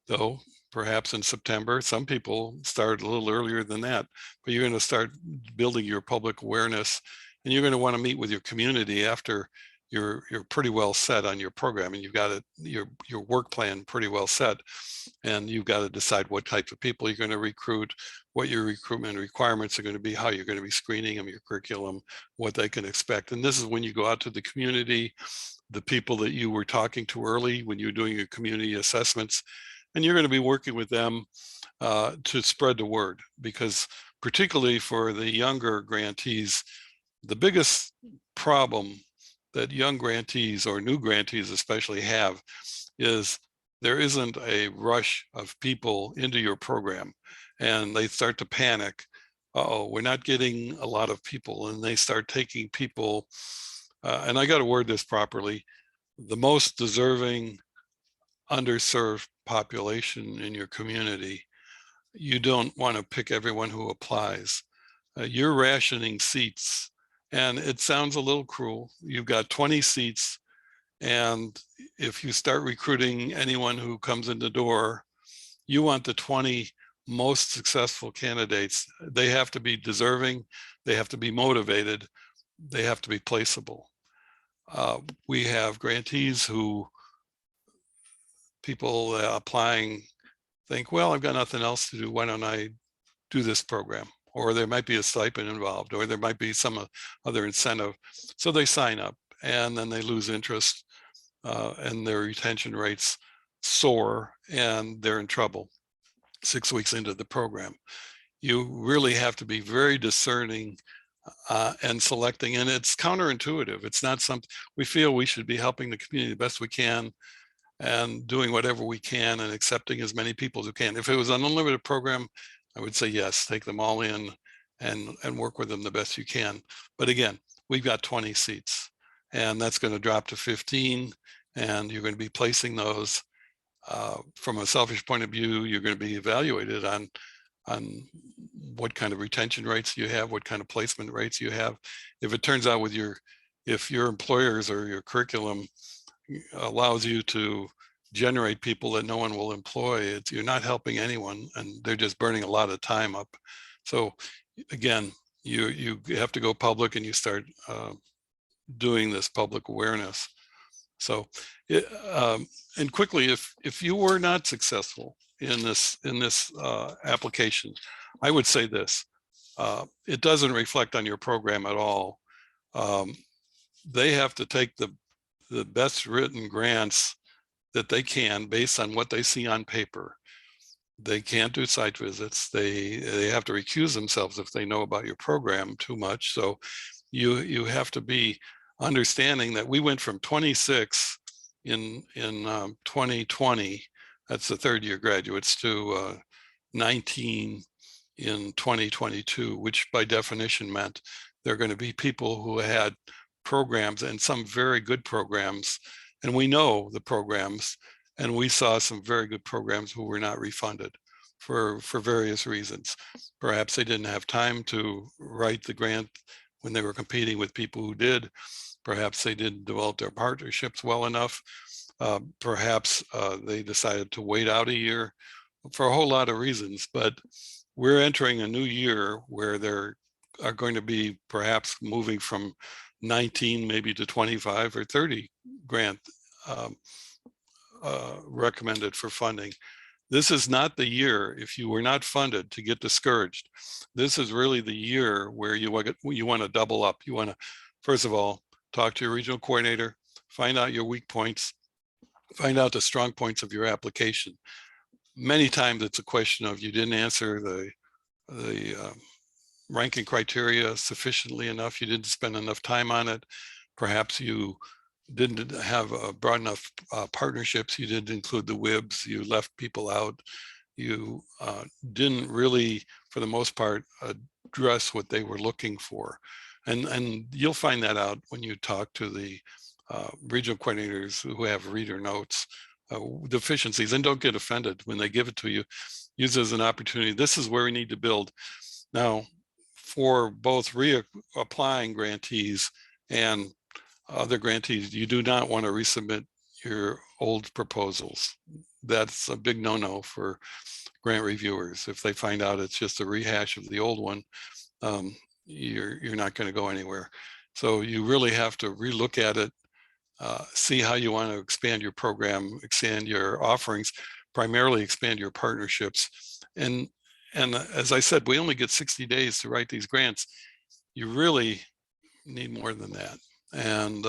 though, perhaps in September. Some people start a little earlier than that, but you're going to start building your public awareness, and you're going to want to meet with your community after you're pretty well set on your program and you've got it, your work plan pretty well set, and you've got to decide what types of people you're going to recruit, what your recruitment requirements are going to be, how you're going to be screening them, your curriculum, what they can expect. And this is when you go out to the community, the people that you were talking to early when you're doing your community assessments, and you're going to be working with them to spread the word, because particularly for the younger grantees, the biggest problem that young grantees or new grantees especially have is there isn't a rush of people into your program, and they start to panic. Uh-oh, we're not getting a lot of people, and they start taking people, and I got to word this properly, the most deserving underserved population in your community. You don't want to pick everyone who applies. You're rationing seats. And it sounds a little cruel. You've got 20 seats, and if you start recruiting anyone who comes in the door, you want the 20 most successful candidates. They have to be deserving, they have to be motivated, they have to be placeable. We have grantees who people applying think, well, I've got nothing else to do, why don't I do this program? Or there might be a stipend involved, or there might be some other incentive. So they sign up and then they lose interest, and their retention rates soar and they're in trouble 6 weeks into the program. You really have to be very discerning and selecting, and it's counterintuitive. It's not something, we feel we should be helping the community the best we can and doing whatever we can and accepting as many people as we can. If it was an unlimited program, I would say yes, take them all in and work with them the best you can. But again, we've got 20 seats, and that's going to drop to 15, and you're going to be placing those. From a selfish point of view, you're going to be evaluated on what kind of retention rates you have, what kind of placement rates you have. If it turns out if your employers or your curriculum allows you to generate people that no one will employ. You're not helping anyone, and they're just burning a lot of time up. So again, you have to go public, and you start doing this public awareness. So, and quickly, if you were not successful in this application, I would say this: it doesn't reflect on your program at all. They have to take the best written grants that they can based on what they see on paper. They can't do site visits. They have to recuse themselves if they know about your program too much. So you have to be understanding that we went from 26 in 2020, that's the third year graduates, to 19 in 2022, which by definition meant there are going to be people who had programs, and some very good programs, and we know the programs, and we saw some very good programs who were not refunded for various reasons. Perhaps they didn't have time to write the grant when they were competing with people who did. Perhaps they didn't develop their partnerships well enough. Perhaps they decided to wait out a year, for a whole lot of reasons. But we're entering a new year where there are going to be perhaps moving from 19 maybe to 25 or 30 grant recommended for funding. This is not the year, if you were not funded, to get discouraged. This is really the year where you want to double up. You want to, first of all, talk to your regional coordinator, find out your weak points, find out the strong points of your application. Many times it's a question of you didn't answer the ranking criteria sufficiently enough. You didn't spend enough time on it. Perhaps you didn't have broad enough partnerships. You didn't include the WIBs. You left people out. You didn't really, for the most part, address what they were looking for. And you'll find that out when you talk to the regional coordinators who have reader notes, deficiencies, and don't get offended when they give it to you. Use it as an opportunity. This is where we need to build. Now, for both reapplying grantees and other grantees, you do not want to resubmit your old proposals. That's a big no-no for grant reviewers. If they find out it's just a rehash of the old one, you're not going to go anywhere. So you really have to relook at it, see how you want to expand your program, expand your offerings, primarily expand your partnerships. And as I said, we only get 60 days to write these grants. You really need more than that. And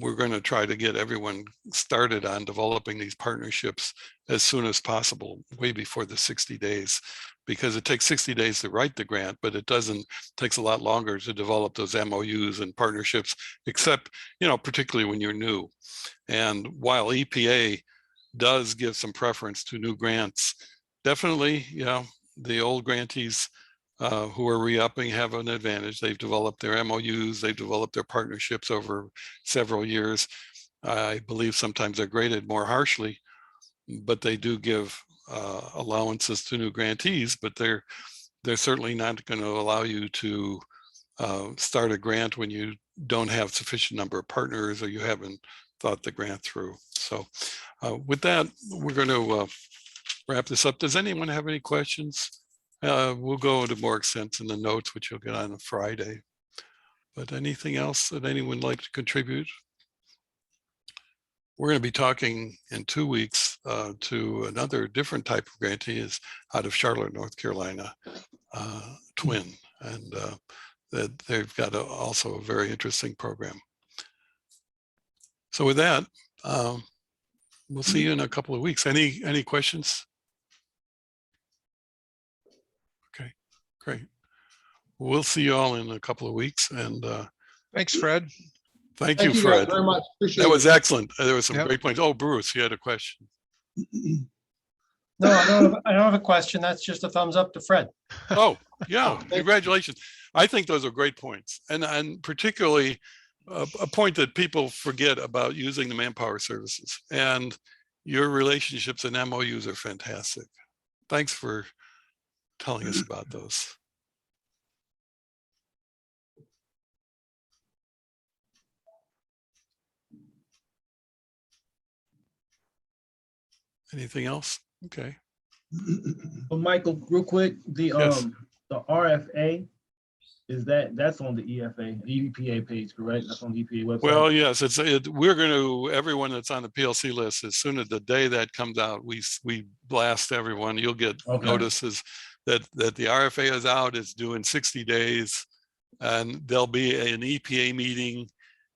we're going to try to get everyone started on developing these partnerships as soon as possible, way before the 60 days, because it takes 60 days to write the grant, but it takes a lot longer to develop those MOUs and partnerships, except, particularly when you're new. And while EPA does give some preference to new grants, definitely, the old grantees who are re-upping have an advantage. They've developed their MOUs, they've developed their partnerships over several years. I believe sometimes they're graded more harshly, but they do give allowances to new grantees, but they're certainly not going to allow you to start a grant when you don't have sufficient number of partners or you haven't thought the grant through. So with that, we're going to wrap this up. Does anyone have any questions? We'll go into more extent in the notes, which you'll get on a Friday. But anything else that anyone would like to contribute? We're going to be talking in 2 weeks to another different type of grantee is out of Charlotte, North Carolina, Twin, and that they've got also a very interesting program. So with that, we'll see you in a couple of weeks. Any questions? Okay, great. We'll see you all in a couple of weeks. And thanks, Fred. Thank you, guys Fred. very much. Appreciate That was it. excellent. There was some great points. Oh, Bruce, you had a question. No, I don't have a question. That's just a thumbs up to Fred. Oh, yeah, congratulations. I think those are great points. And particularly a point that people forget about using the manpower services. And your relationships and MOUs are fantastic. Thanks for telling us about those. Anything else? Okay. But Michael, real quick, the Yes. the RFA, that's on the EPA page, correct? That's on the EPA website. Well, yes, we're going to, everyone that's on the PLC list, as soon as the day that comes out, we blast everyone. You'll get notices that the RFA is out. It's due in 60 days, and there'll be an EPA meeting,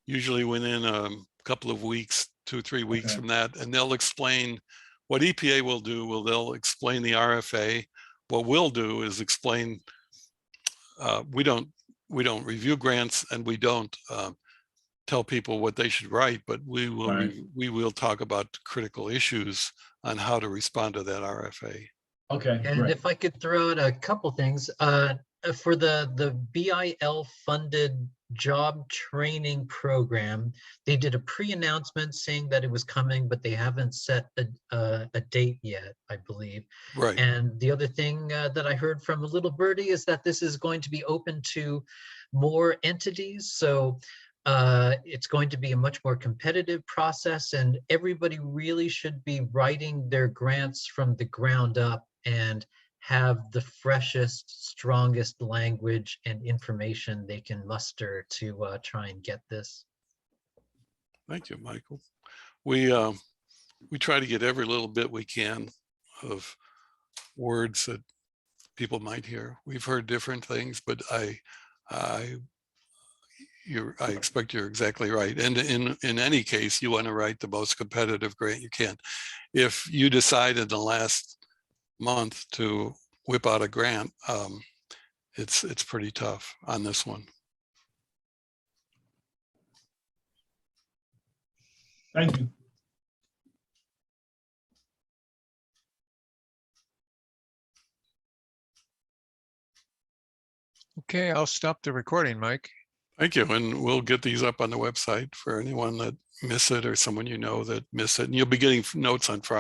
usually within a couple of weeks, 2-3 weeks from that, and they'll explain what EPA will do. They'll explain the RFA. What we'll do is explain. We don't review grants, and we don't tell people what they should write, but we will talk about critical issues on how to respond to that RFA. Okay. And if I could throw out a couple things, for the BIL funded job training program, they did a pre-announcement saying that it was coming, but they haven't set a date yet, I believe. Right. And the other thing that I heard from a little birdie is that this is going to be open to more entities. So it's going to be a much more competitive process, and everybody really should be writing their grants from the ground up and have the freshest, strongest language and information they can muster to try and get this. Thank you, Michael. We try to get every little bit we can of words that people might hear. We've heard different things, but I expect you're exactly right. And in any case, you want to write the most competitive grant you can. If you decide in the last month to whip out a grant, it's pretty tough on this one. Thank you. Okay, I'll stop the recording, Mike. Thank you. And we'll get these up on the website for anyone that missed it or someone you know that missed it. And you'll be getting notes on Friday.